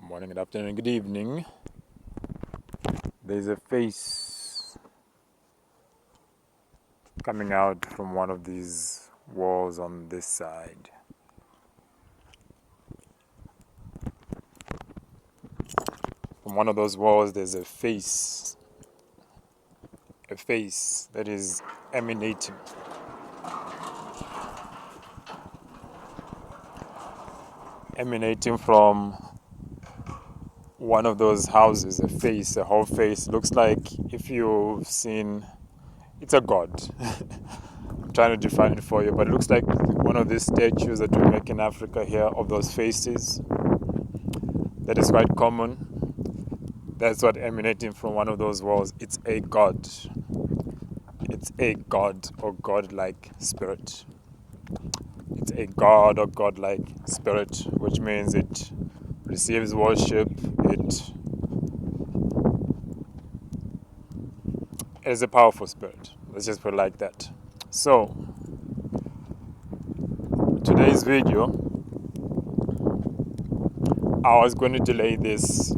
Morning, good afternoon, good evening. There's a face coming out from one of these walls on this side. From one of those walls, there's a face that is emanating. Emanating from one of those houses, a whole face. Looks like if you've seen, it's a god. I'm trying to define it for you, but it looks like one of these statues that we make in Africa here of those faces. That is quite common. That's what emanating from one of those walls. It's a god. It's a god or god-like spirit. It's a god or god-like spirit, which means it receives worship. It is a powerful spirit. Let's just put it like that. So, today's video, I was going to delay this.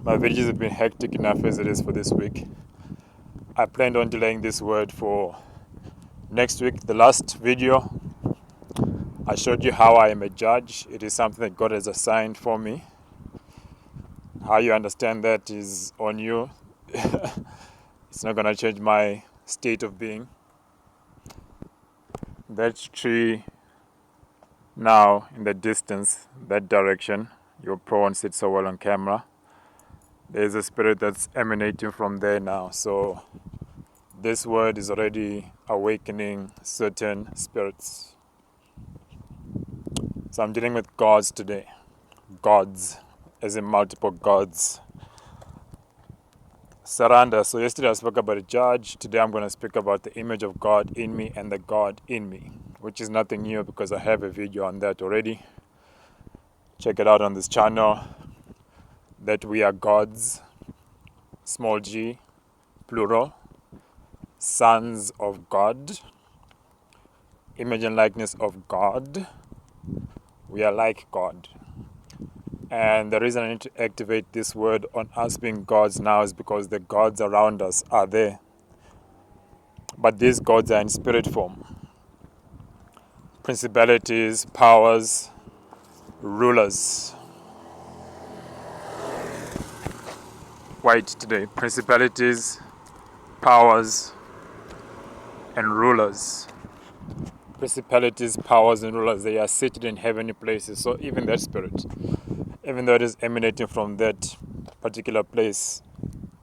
My videos have been hectic enough as it is for this week. I planned on delaying this word for next week. The last video, I showed you how I am a judge. It is something that God has assigned for me. How you understand that is on you. It's not going to change my state of being. That tree now in the distance, that direction, your prawn sits so well on camera. There's a spirit that's emanating from there now. So this word is already awakening certain spirits. So I'm dealing with gods today. Gods, as in multiple gods. Surrender. So yesterday I spoke about a judge. Today I'm going to speak about the image of God in me and the God in me, which is nothing new because I have a video on that already. Check it out on this channel. That we are gods, small g, plural, sons of God, image and likeness of God. We are like God. And the reason I need to activate this word on us being gods now is because the gods around us are there. But these gods are in spirit form. Principalities, powers, rulers. White today. Principalities, powers, and rulers. Principalities, powers, and rulers, they are seated in heavenly places. So even that spirit, even though it is emanating from that particular place,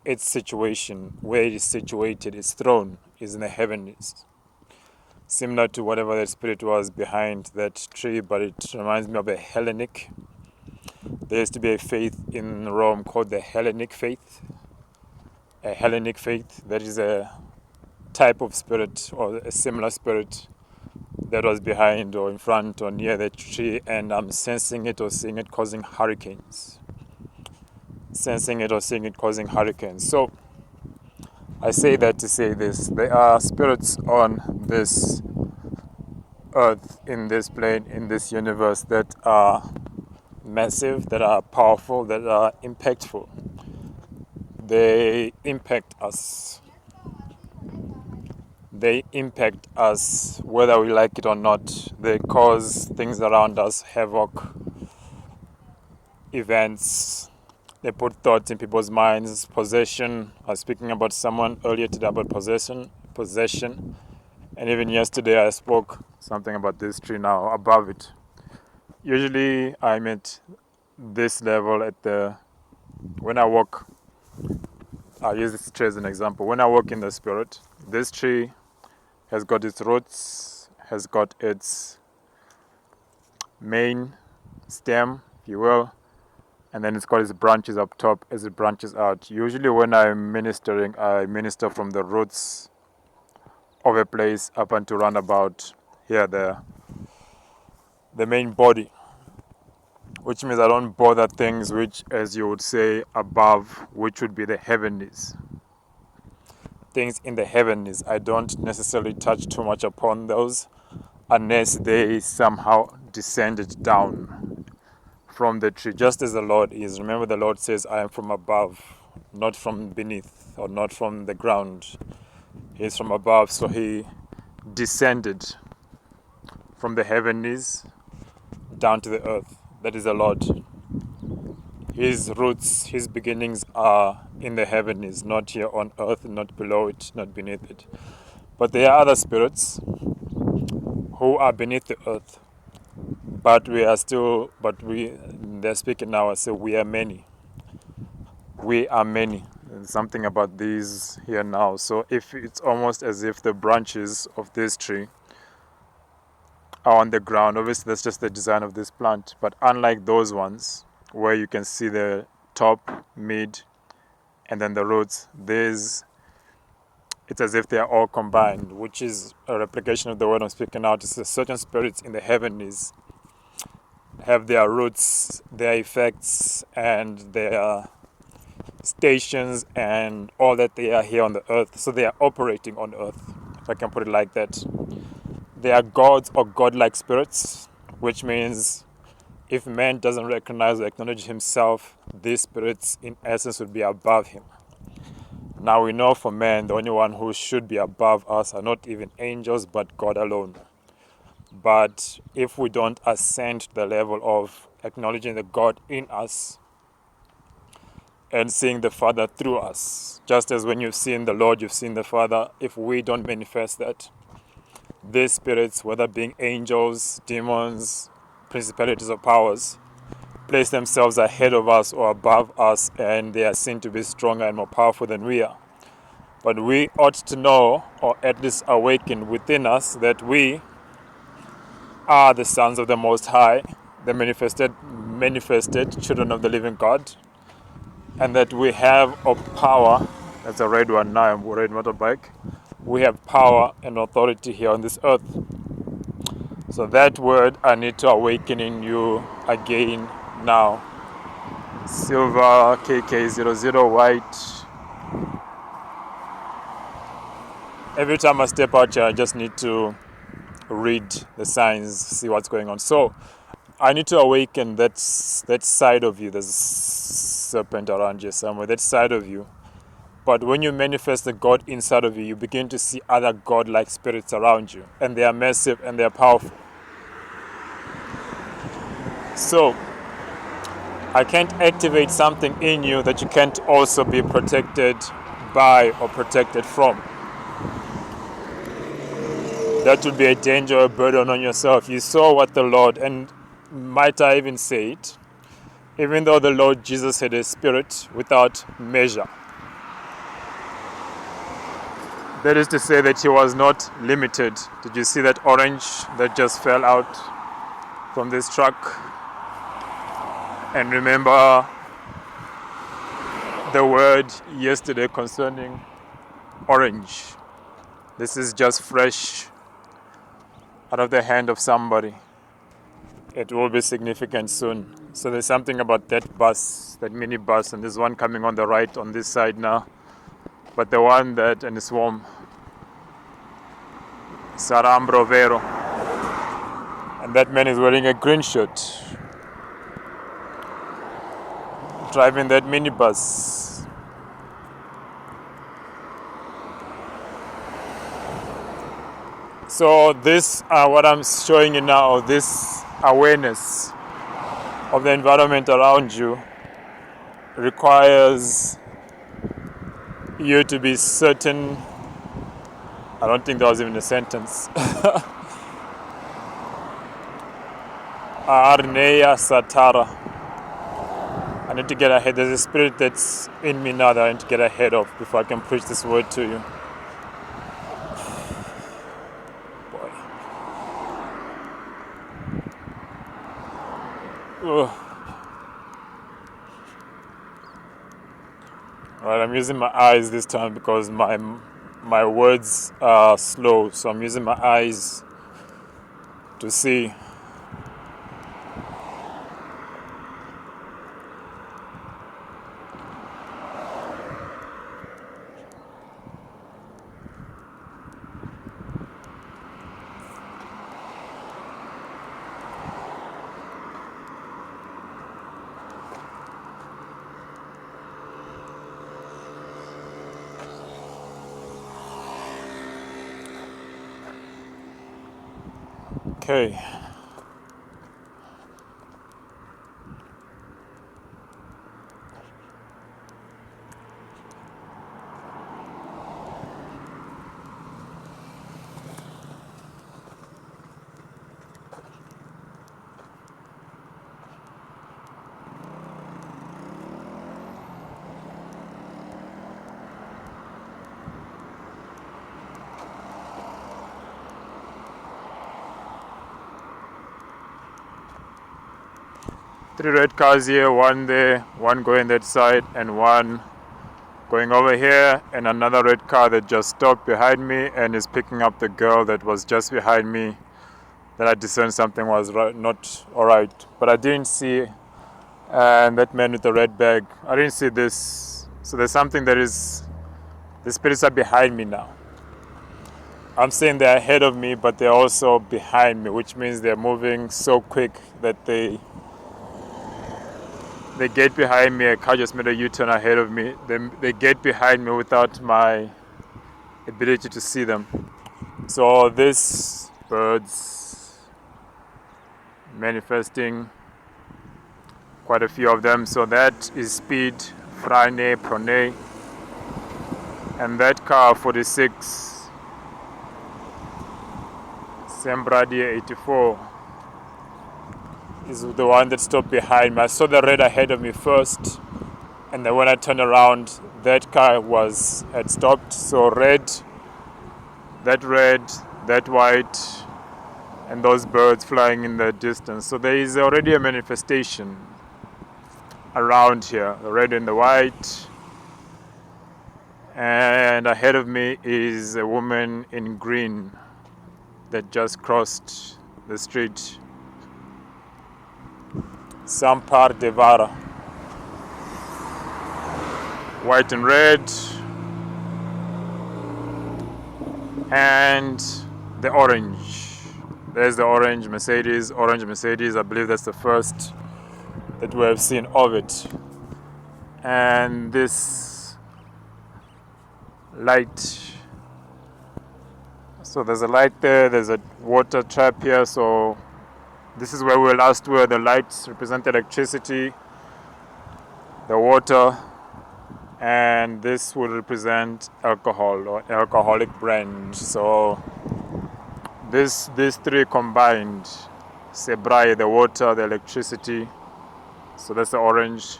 its situation, where it is situated, its throne is in the heavens. Similar to whatever that spirit was behind that tree, but it reminds me of a Hellenic. There used to be a faith in Rome called the Hellenic faith. A Hellenic faith, that is a type of spirit or a similar spirit that was behind or in front or near the tree, and I'm sensing it or seeing it causing hurricanes. Sensing it or seeing it causing hurricanes. So, I say that to say this. There are spirits on this earth, in this plane, in this universe that are massive, that are powerful, that are impactful. They impact us. They impact us whether we like it or not. They cause things around us, havoc, events. They put thoughts in people's minds, possession. I was speaking about someone earlier today about possession. And even yesterday I spoke something about this tree now, above it. Usually I'm at this level when I walk, I'll use this tree as an example. When I walk in the spirit, this tree has got its roots, has got its main stem, if you will, and then it's got its branches up top as it branches out. Usually when I'm ministering, I minister from the roots of a place up until roundabout here, the main body, which means I don't bother things which, as you would say, above, which would be the heavenlies. Things in the heavenlies, I don't necessarily touch too much upon those unless they somehow descended down from the tree, just as the Lord is. Remember, the Lord says, I am from above, not from beneath, or not from the ground. He is from above, so he descended from the heavens down to the earth. That is the Lord. His roots, his beginnings are in the heavens, not here on earth, not below it, not beneath it. But there are other spirits who are beneath the earth. But they're speaking now, I say we are many. We are many. There's something about these here now. So if it's almost as if the branches of this tree are on the ground, obviously that's just the design of this plant. But unlike those ones, where you can see the top, mid, and then the roots, it's as if they are all combined, which is a replication of the word I'm speaking out. It's certain spirits in the heavens have their roots, their effects, and their stations, and all that they are here on the earth. So they are operating on earth, if I can put it like that. They are gods or godlike spirits, which means if man doesn't recognize or acknowledge himself, these spirits in essence would be above him. Now we know for man, the only one who should be above us are not even angels, but God alone. But if we don't ascend to the level of acknowledging the God in us and seeing the Father through us, just as when you've seen the Lord, you've seen the Father, if we don't manifest that, these spirits, whether being angels, demons, principalities or powers, place themselves ahead of us or above us, and they are seen to be stronger and more powerful than we are. But we ought to know, or at least awaken within us, that we are the sons of the Most High, the manifested children of the living God, and that we have a power. That's a red one now, I'm red motorbike. We have power and authority here on this earth. So that word I need to awaken in you again now. Silver KK00 white. Every time I step out here, I just need to read the signs, see what's going on. So I need to awaken that side of you. There's a serpent around you somewhere, that side of you. But when you manifest the God inside of you, you begin to see other God-like spirits around you. And they are massive and they are powerful. So I can't activate something in you that you can't also be protected by or protected from. That would be a danger or a burden on yourself. You saw what the Lord, and might I even say it, even though the Lord Jesus had a spirit without measure. That is to say that he was not limited. Did you see that orange that just fell out from this truck? And remember the word yesterday concerning orange. This is just fresh out of the hand of somebody. It will be significant soon. So there's something about that bus, that mini bus, and there's one coming on the right on this side now. But the one that, and it's warm, Sarambro Vero. And that man is wearing a green shirt, driving that minibus. So this, what I'm showing you now, this awareness of the environment around you requires you to be certain. I don't think that was even a sentence. Arneya Satara. I need to get ahead. There's a spirit that's in me now that I need to get ahead of before I can preach this word to you. Boy. Ugh. Alright, I'm using my eyes this time because my words are slow, so I'm using my eyes to see. Okay. Three red cars here, one there, one going that side, and one going over here, and another red car that just stopped behind me and is picking up the girl that was just behind me. Then I discerned something was not alright, but I didn't see that man with the red bag. I didn't see this, so there's something that is, the spirits are behind me now. I'm saying they're ahead of me, but they're also behind me, which means they're moving so quick that they get behind me. A car just made a U-turn ahead of me. They get behind me without my ability to see them. So this birds manifesting, quite a few of them. So that is speed, Frane, Prone, and that car 46, Sembradi 84. Is the one that stopped behind me. I saw the red ahead of me first, and then when I turned around, that car had stopped. So red, that white, and those birds flying in the distance. So there is already a manifestation around here, the red and the white. And ahead of me is a woman in green that just crossed the street. Sampar Devara. White and red. And the orange. There's the orange Mercedes. I believe that's the first that we have seen of it. And this light. So there's a light there. There's a water trap here. So this is where we last were. The lights represent electricity, the water, and this will represent alcohol or alcoholic brand. So these three combined, Sebrai, the water, the electricity, so that's the orange,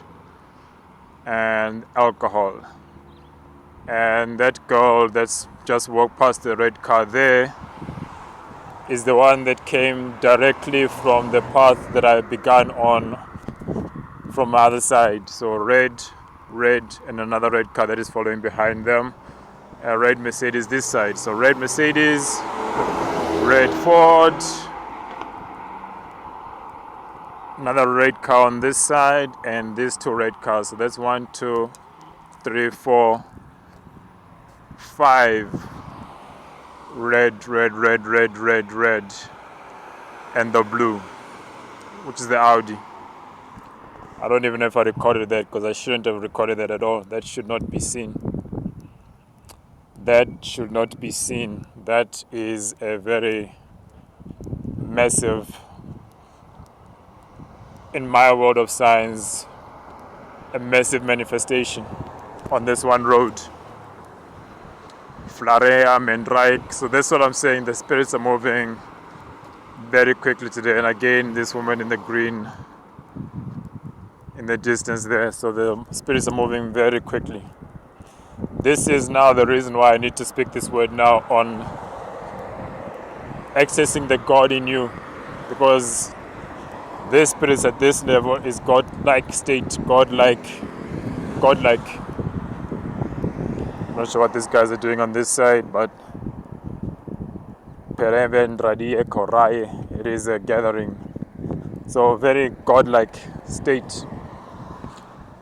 and alcohol. And that girl that's just walked past the red car there is the one that came directly from the path that I began on from the other side. So red, and another red car that is following behind them. A red Mercedes this side. So red Mercedes, red Ford, another red car on this side, and these two red cars. So that's 1, 2, 3, 4, 5. Red, and the blue, which is the Audi. I don't even know if I recorded that, because I shouldn't have recorded that at all. That should not be seen. That is a very massive, in my world of science, a massive manifestation on this one road. Flarea, Mendraik. So that's what I'm saying. The spirits are moving very quickly today. And again, this woman in the green in the distance there. So the spirits are moving very quickly. This is now the reason why I need to speak this word now on accessing the God in you. Because this spirits at this level is God-like state, godlike. I'm not sure what these guys are doing on this side, but it is a gathering. So very godlike state,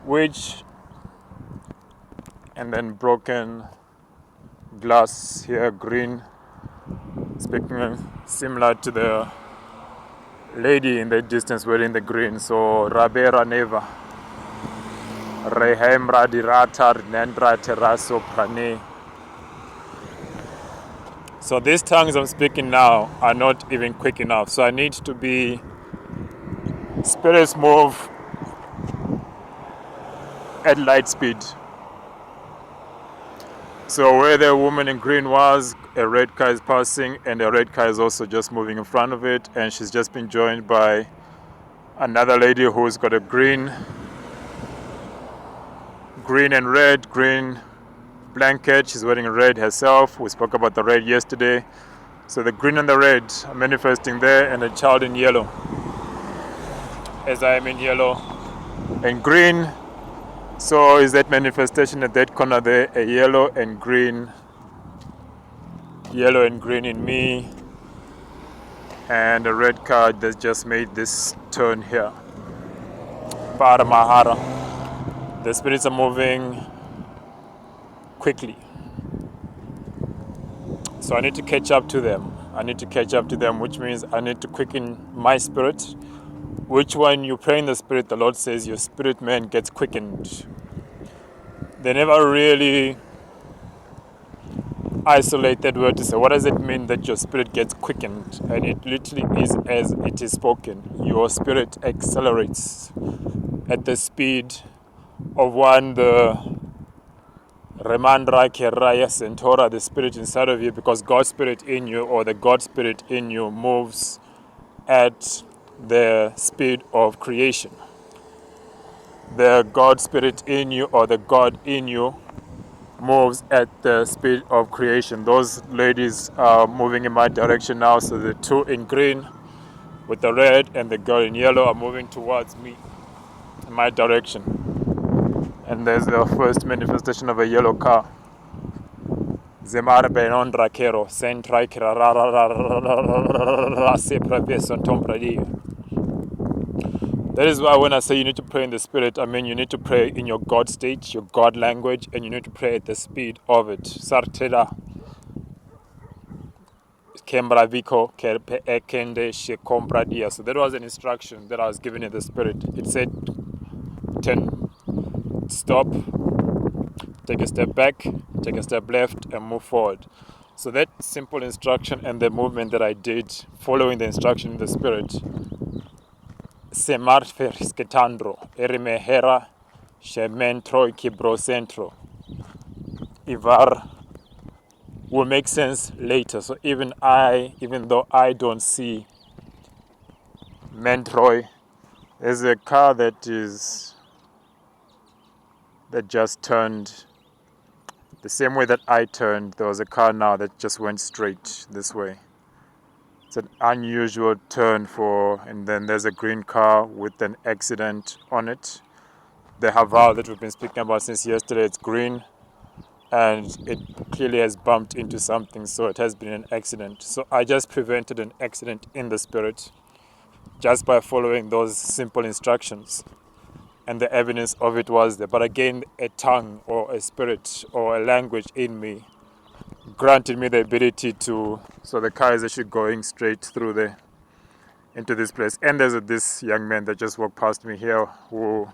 which, and then broken glass here, green, speaking similar to the lady in the distance wearing the green. So Rabera Neva. Rehemra Diratar Nendra Terraso Prane. So these tongues I'm speaking now are not even quick enough. So I need to be, spirits move at light speed. So where the woman in green was, a red car is passing, and a red car is also just moving in front of it, and she's just been joined by another lady who's got a green blanket. She's wearing red herself. We spoke about the red yesterday. So the green and the red are manifesting there, and a child in yellow. As I am in yellow and green, so is that manifestation at that corner there, a yellow and green in me, and a red card that just made this turn here. Paramahara. The spirits are moving quickly. So I need to catch up to them. Which means I need to quicken my spirit. Which when you pray in the spirit, the Lord says your spirit man gets quickened. They never really isolate that word to say, what does it mean that your spirit gets quickened? And it literally is as it is spoken. Your spirit accelerates at the speed of the Remandra Keraya Centora, the spirit inside of you, because God's spirit in you, or the God spirit in you, moves at the speed of creation. The God spirit in you, or the God in you, moves at the speed of creation. Those ladies are moving in my direction now, so the two in green with the red and the girl in yellow are moving towards me in my direction. And there's the first manifestation of a yellow car. Zemar benon rakero centrai That is why when I say you need to pray in the spirit, I mean you need to pray in your God state, your God language, and you need to pray at the speed of it. Sartela Kembraviko Kerpe Ekende She Compradia. So that was an instruction that I was given in the spirit. It said 10, stop, take a step back, take a step left, and move forward. So that simple instruction and the movement that I did following the instruction in the spirit, Semar Fersketandro, Erimehera, Shementro Kibrocentro, Ivar, will make sense later. So even though I don't see Mentroy, there's a car that just turned the same way that I turned. There was a car now that just went straight this way. It's an unusual turn and then there's a green car with an accident on it. The Haval that we've been speaking about since yesterday, it's green, and it clearly has bumped into something, so it has been an accident. So I just prevented an accident in the spirit just by following those simple instructions, and the evidence of it was there. But again, a tongue or a spirit or a language in me granted me the ability to, so the car is actually going straight through there into this place. And there's this young man that just walked past me here who,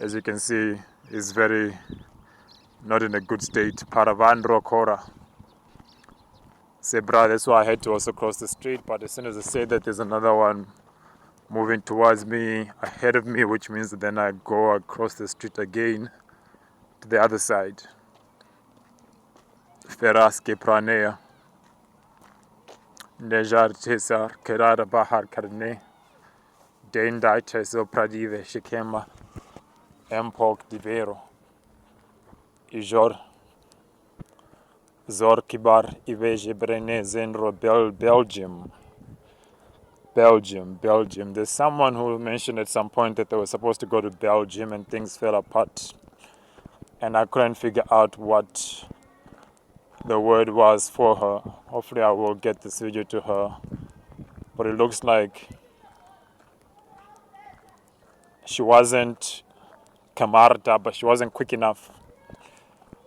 as you can see, is very not in a good state. Paravandro Kora. Zebra, that's why I had to also cross the street. But as soon as I say that, there's another one moving towards me, ahead of me, which means that then I go across the street again to the other side. Feraske Pranea. Nejar Tesar, Kerara Bahar Karne. Dendai Teso Pradive Shikema. Empok Divero. Ijor. Zorkibar Iveje Brene Zenro Belgium. There's someone who mentioned at some point that they were supposed to go to Belgium and things fell apart. And I couldn't figure out what the word was for her. Hopefully I will get this video to her. But it looks like she wasn't Kamarta, but she wasn't quick enough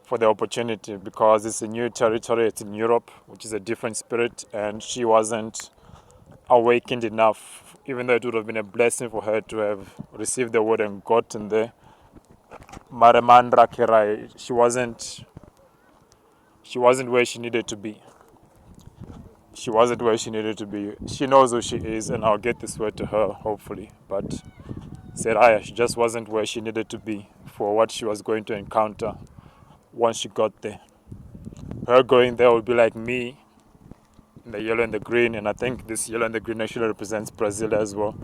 for the opportunity, because it's a new territory, it's in Europe, which is a different spirit, and she wasn't awakened enough, even though it would have been a blessing for her to have received the word and gotten there. Maramandra Kerai, she wasn't where she needed to be. She wasn't where she needed to be. She knows who she is, and I'll get this word to her, hopefully. But Seraya, she just wasn't where she needed to be for what she was going to encounter once she got there. Her going there would be like me in the yellow and the green, and I think this yellow and the green actually represents Brazil as well.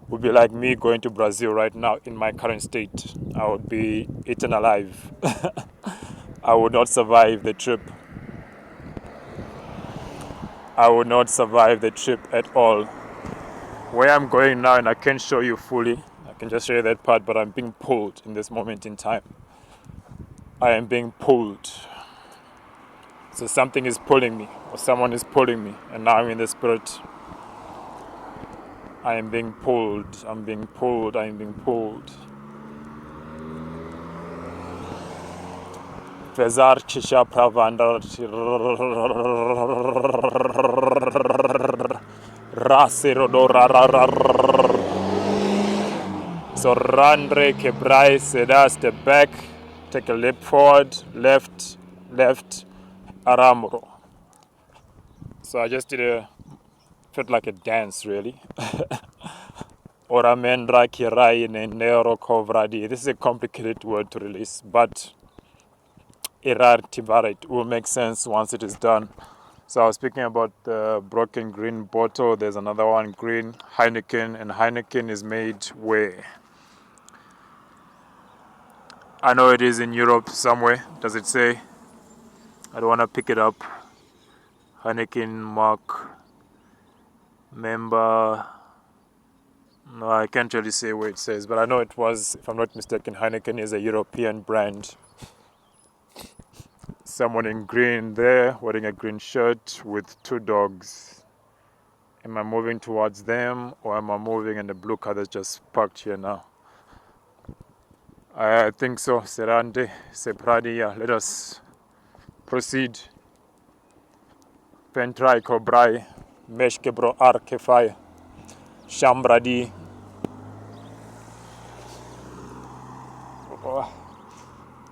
Would be like me going to Brazil right now in my current state. I would be eaten alive. I would not survive the trip. I would not survive the trip at all. Where I'm going now, and I can't show you fully, I can just show you that part, but I'm being pulled in this moment in time. I am being pulled. So something is pulling me, or someone is pulling me, and now I'm in the spirit. I am being pulled, I'm being pulled, I am being pulled. Vezar Chisha Pravanda Rasirodora. So Randre Kebrai Seda, step back, take a leap forward, left, Aramro. So I just felt like a dance really. Oramendra Kirai Nero Kovradi. This is a complicated word to release, but Irar Tibaret will make sense once it is done. So I was speaking about the broken green bottle. There's another one, green Heineken, and Heineken is made where? I know it is in Europe somewhere. Does it say? I don't want to pick it up. Heineken mark member. No, I can't really say where it says, but I know it was, if I'm not mistaken, Heineken is a European brand. Someone in green there, wearing a green shirt with two dogs. Am I moving towards them, or am I moving in the blue car that's just parked here now? I think so. Serande, Sepradia. Let us proceed. Pentrai Kobrai, Meshkebro Arkefai, Shambradi.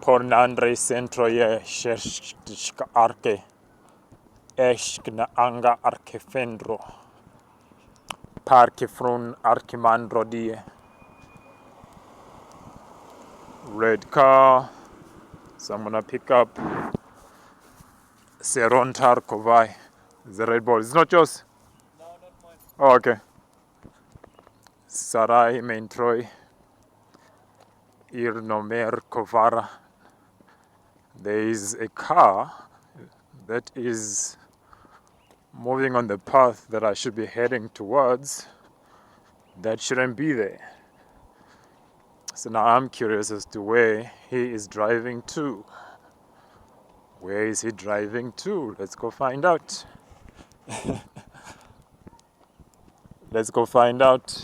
Pornandre Centroye, Sheshka Arke, Eshkna Anga Arkefendro, Parkefrun Arkimandrodie. Red car. So I'm gonna pick up Serontar Kovai. The red ball. It's not yours? No, not mine. Oh, okay. Sarai Maintroy. Irnomer Kovara. There is a car that is moving on the path that I should be heading towards. That shouldn't be there. So now I'm curious as to where he is driving to. Where is he driving to? Let's go find out. Let's go find out.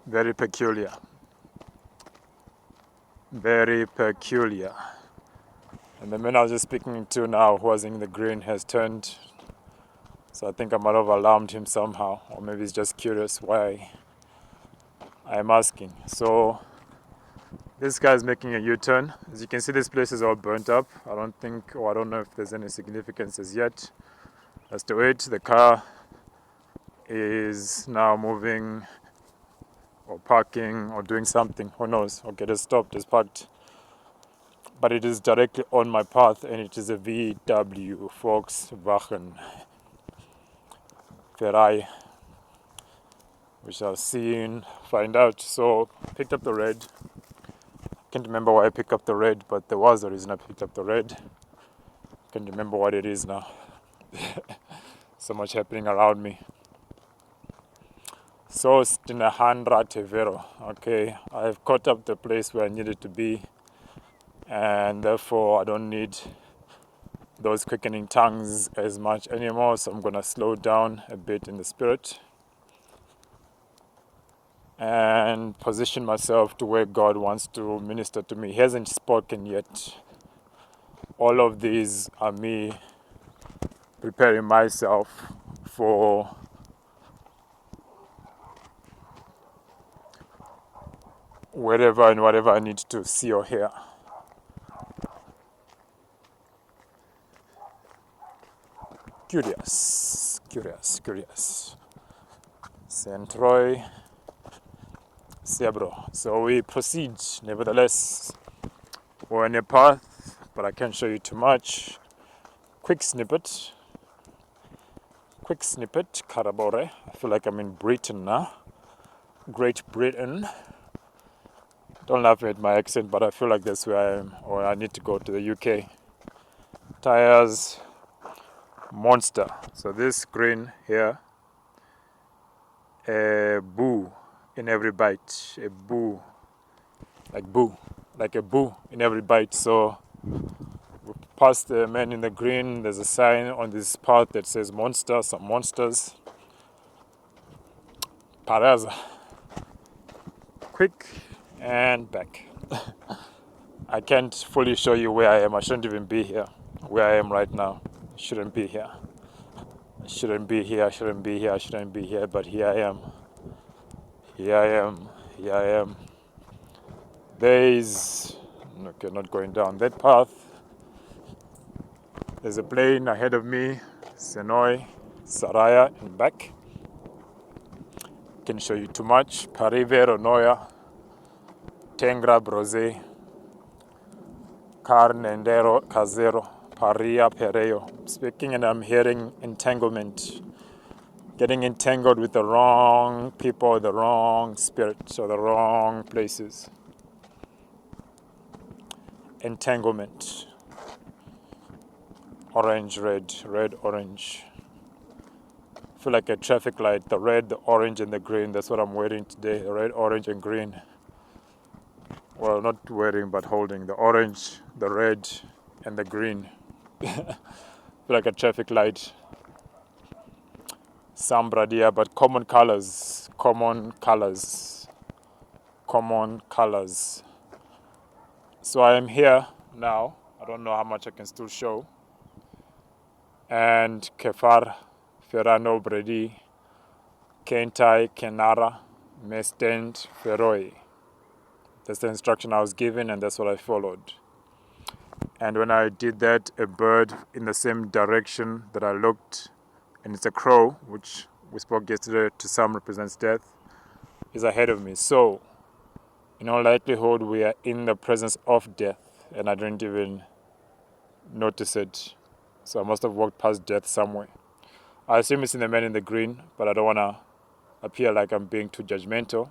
Very peculiar. Very peculiar. And the man I was just speaking to now, who was in the green, has turned. So I think I might have alarmed him somehow. Or maybe he's just curious why I'm asking. So this guy is making a U-turn. As you can see, this place is all burnt up. I don't know if there's any significance as yet as to it. The car is now moving or parking or doing something, who knows. Okay, it has stopped, it's parked. But it is directly on my path, and it is a VW Volkswagen Ferrari. We shall see and find out. So picked up the red. Can't remember why I picked up the red, but there was a reason I picked up the red. Can't remember what it is now. So much happening around me. So Stinahandra Tevero. Okay, I've caught up the place where I needed to be, and therefore I don't need those quickening tongues as much anymore. So I'm gonna slow down a bit in the spirit and position myself to where God wants to minister to me. He hasn't spoken yet. All of these are me preparing myself for wherever and whatever I need to see or hear. Curious. Centroy. Sebro. So we proceed. Nevertheless, we're on a path, but I can't show you too much. Quick snippet. Karabore. I feel like I'm in Britain now. Great Britain. Don't laugh at my accent, but I feel like that's where I am, or I need to go to the UK. Tires, Monster. So this green here, a boo in every bite. A boo, like a boo in every bite. So we passed the man in the green. There's a sign on this path that says Monster, some monsters. Paraza. Quick and back. I can't fully show you where I am. I shouldn't even be here. Where I am right now. Shouldn't be here. But here I am. There's... Okay, not going down that path. There's a plane ahead of me. Senoi, Saraya, and back. Can't show you too much. Parivero, Noya, Tengra, Brose, Carnendero, Casero, Paria, Pereo. Speaking and I'm hearing entanglement. Getting entangled with the wrong people, the wrong spirits, or the wrong places. Entanglement. Orange, red, orange. I feel like a traffic light, the red, the orange, and the green. That's what I'm wearing today, red, orange, and green. Well, not wearing, but holding the orange, the red, and the green. I feel like a traffic light. Sambradia, but common colors. So I am here now. I don't know how much I can still show. And Kefar, Ferrano, Bredi, Kentai, Kenara, Mestend, Feroi. That's the instruction I was given, and that's what I followed. And when I did that, a bird in the same direction that I looked, and it's a crow, which we spoke yesterday, to some represents death, is ahead of me. So, in all likelihood, we are in the presence of death, and I didn't even notice it. So I must have walked past death somewhere. I assume it's in the man in the green, but I don't want to appear like I'm being too judgmental.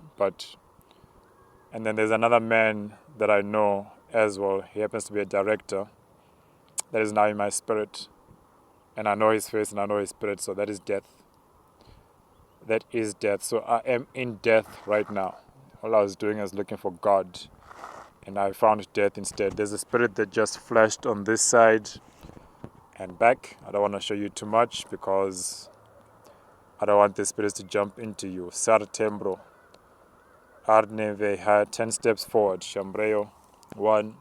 And then there's another man that I know as well. He happens to be a director that is now in my spirit. And I know his face and I know his spirit, so that is death. So I am in death right now. All I was doing is looking for God, and I found death instead. There's a spirit that just flashed on this side and back. I don't want to show you too much because I don't want the spirits to jump into you. Sartembro. Arneve, 10 steps forward. Shambreo, 1.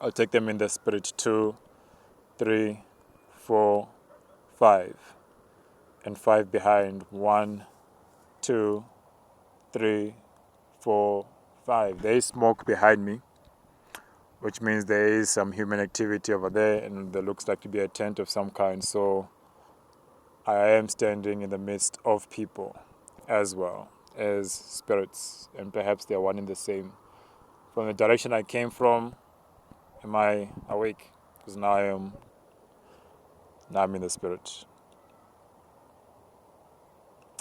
I'll take them in the spirit. 2, 3, 4, 5. And 5 behind. 1, 2, 3, 4, 5. There is smoke behind me, which means there is some human activity over there, and there looks like to be a tent of some kind. So I am standing in the midst of people as well as spirits, and perhaps they are one and the same. From the direction I came from, am I awake? Because now I'm in the spirit.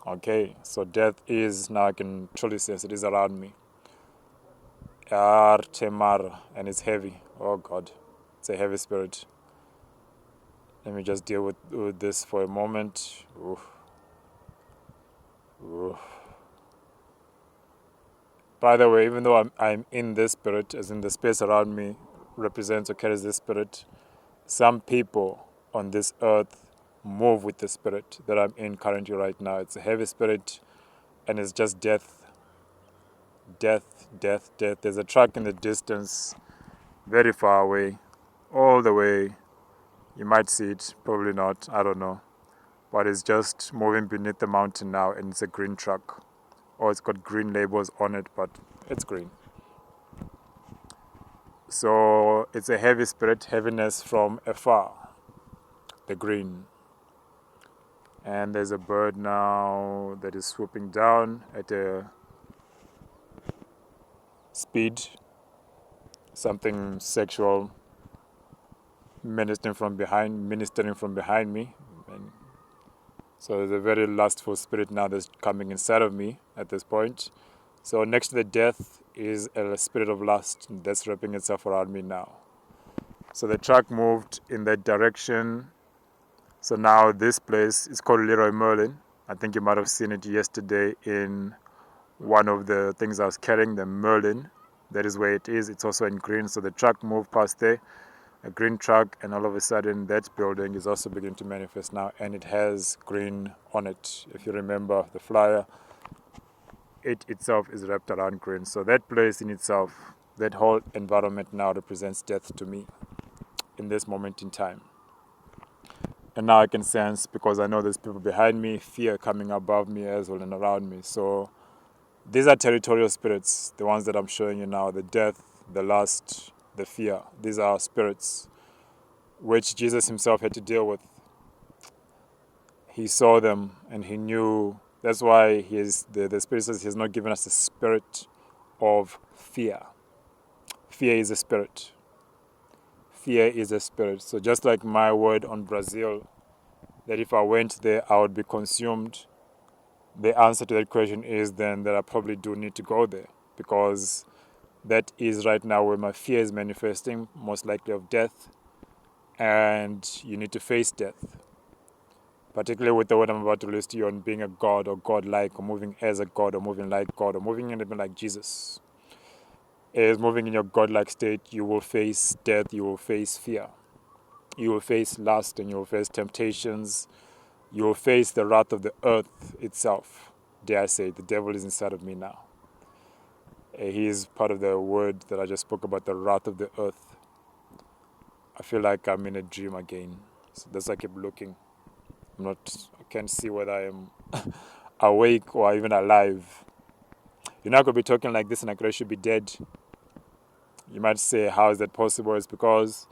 Okay, so death is, now I can truly sense it is around me. Artemar, and it's heavy. Oh God, it's a heavy spirit. Let me just deal with this for a moment. Oof. By the way, even though I'm in this spirit, as in the space around me represents or carries this spirit, some people on this earth move with the spirit that I'm in currently right now. It's a heavy spirit, and it's just death. Death. There's a truck in the distance, very far away, all the way. You might see it, probably not, I don't know. But it's just moving beneath the mountain now, and it's a green truck. Or it's got green labels on it, but it's green. So it's a heavy spirit, heaviness from afar. The green. And there's a bird now that is swooping down at a speed, something sexual, ministering from behind me. And so there's a very lustful spirit now that's coming inside of me at this point. So next to the death is a spirit of lust that's wrapping itself around me now. So the truck moved in that direction. So now this place is called Leroy Merlin. I think you might have seen it yesterday in one of the things I was carrying, the Merlin. That is where it is. It's also in green. So the truck moved past there, a green truck, and all of a sudden that building is also beginning to manifest now, and it has green on it. If you remember the flyer, it itself is wrapped around green. So that place in itself, that whole environment now represents death to me in this moment in time. And now I can sense, because I know there's people behind me, fear coming above me as well and around me. So these are territorial spirits, the ones that I'm showing you now, the death, the lust, the fear. These are spirits which Jesus himself had to deal with. He saw them and he knew. That's why the Spirit says he has not given us a spirit of fear. Fear is a spirit. Fear is a spirit. So just like my word on Brazil, that if I went there, I would be consumed, the answer to that question is then that I probably do need to go there, because that is right now where my fear is manifesting, most likely of death, and you need to face death. Particularly with the word I'm about to release to you on being a God or God-like, or moving as a God, or moving like God, or moving in even like Jesus. As moving in your God-like state, you will face death, you will face fear. You will face lust, and you will face temptations. You will face the wrath of the earth itself. Dare I say, the devil is inside of me now. He is part of the word that I just spoke about, the wrath of the earth. I feel like I'm in a dream again. So that's why I keep looking. I can't see whether I am awake or even alive. You're not going to be talking like this and I could actually be dead. You might say, how is that possible? It's because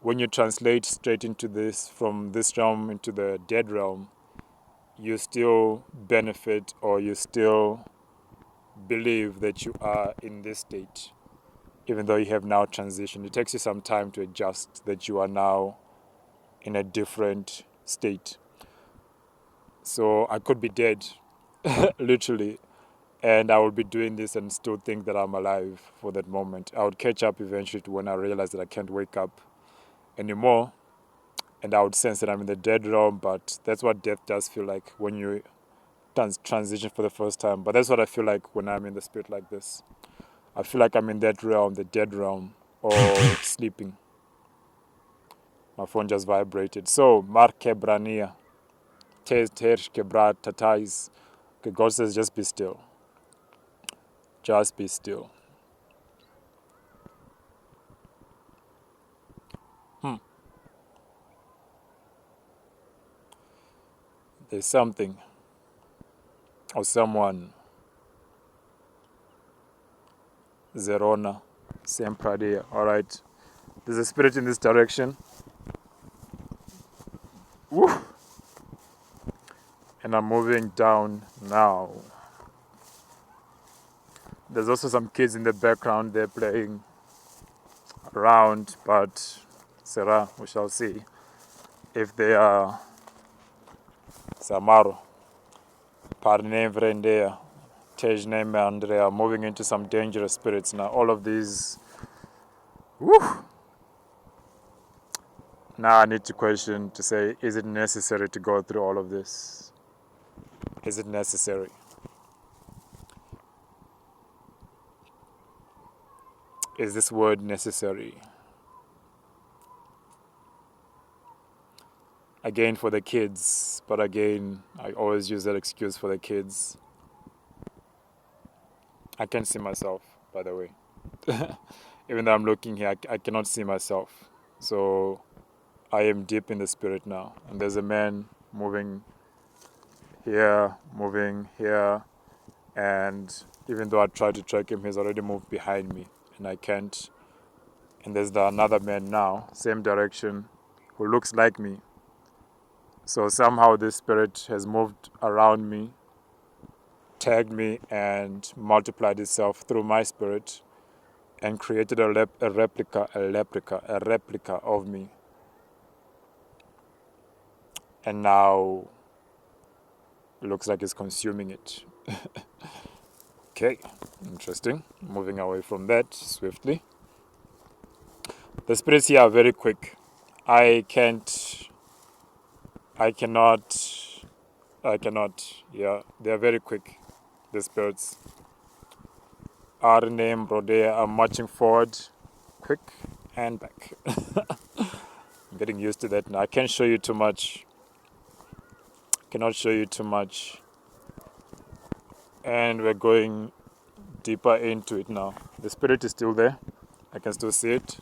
when you translate straight into this, from this realm into the dead realm, you still benefit, or you still believe that you are in this state, even though you have now transitioned. It takes you some time to adjust that you are now in a different state. So I could be dead, literally, and I will be doing this and still think that I'm alive for that moment. I would catch up eventually to when I realize that I can't wake up anymore, and I would sense that I'm in the dead realm. But that's what death does feel like when you transition for the first time. But that's what I feel like when I'm in the spirit like this. I feel like I'm in that realm, the dead realm, or sleeping. My phone just vibrated. So, Mar Kebrania, Ter Kebra Tatais. Okay, God says, just be still. Just be still. There's something or someone. Zerona, Sempradia. Alright. There's a spirit in this direction. Woo! And I'm moving down now. There's also some kids in the background. They're playing around, but Sarah, we shall see if they are Samaro, Parne Vrendea, Tejne Andrea, moving into some dangerous spirits now. All of these. Woo! Now I need to question to say, is it necessary to go through all of this? Is it necessary? Is this word necessary? Again, for the kids, but again, I always use that excuse for the kids. I can't see myself, by the way. Even though I'm looking here, I cannot see myself. So I am deep in the spirit now. And there's a man moving here, and even though I try to track him, he's already moved behind me, and I can't. And there's another man now, same direction, who looks like me. So somehow this spirit has moved around me, tagged me, and multiplied itself through my spirit and created a replica of me. And now it looks like it's consuming it. Okay, interesting. Moving away from that swiftly. The spirits here are very quick. I cannot, yeah, they are very quick, the spirits. Our name, Rodea, are marching forward, quick and back. I'm getting used to that now. I can't show you too much. Cannot show you too much. And we're going deeper into it now. The spirit is still there. I can still see it.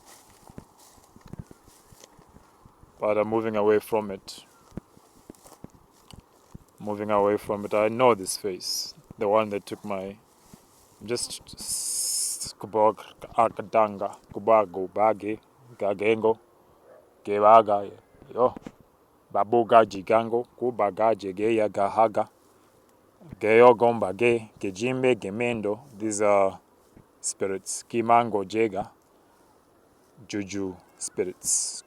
But I'm moving away from it. Moving away from it. I know this face. The one that took my... Just... Kubog akadanga. Kubago bage. Gagengo. Gebaga. Yo. Babuga jigango. Kubaga jegeya gahaga. Geyo gomba ge. Gejimbe gemendo. These are spirits. Kimango jega. Juju spirits.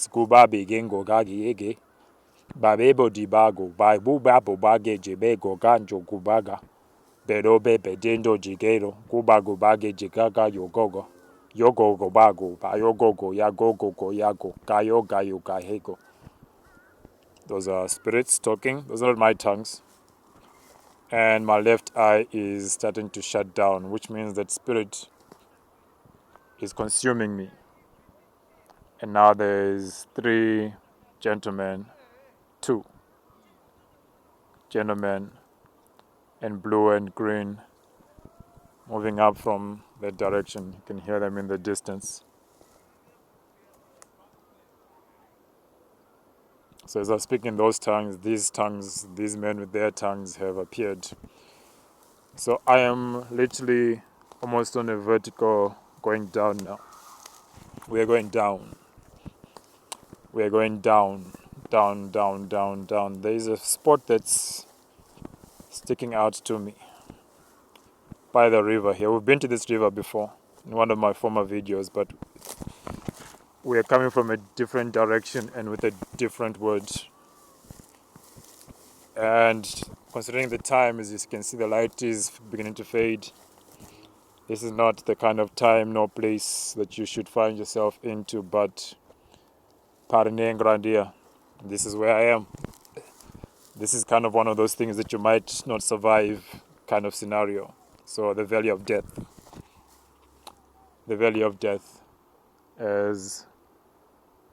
Kubabi gengo gagi ege. Babebo dibago. Babu babo bage jebego ganjo kubaga. Berobe bedendo jigero. Kubago bage jigaga yogogo. Yogogo bago. Bayogogo yagogo yago. Gayo gayo gahego. Those are spirits talking. Those are not my tongues. And my left eye is starting to shut down, which means that spirit is consuming me. And now there's 2 gentlemen in blue and green moving up from that direction. You can hear them in the distance. So as I speak in those tongues, these men with their tongues have appeared. So I am literally almost on a vertical going down now. We are going down. We are going down. There is a spot that's sticking out to me by the river here. We've been to this river before in one of my former videos, but we are coming from a different direction and with a different word. And considering the time, as you can see, the light is beginning to fade. This is not the kind of time nor place that you should find yourself into, but Parinengrandia, this is where I am. This is kind of one of those things that you might not survive kind of scenario. So the valley of death. The valley of death, as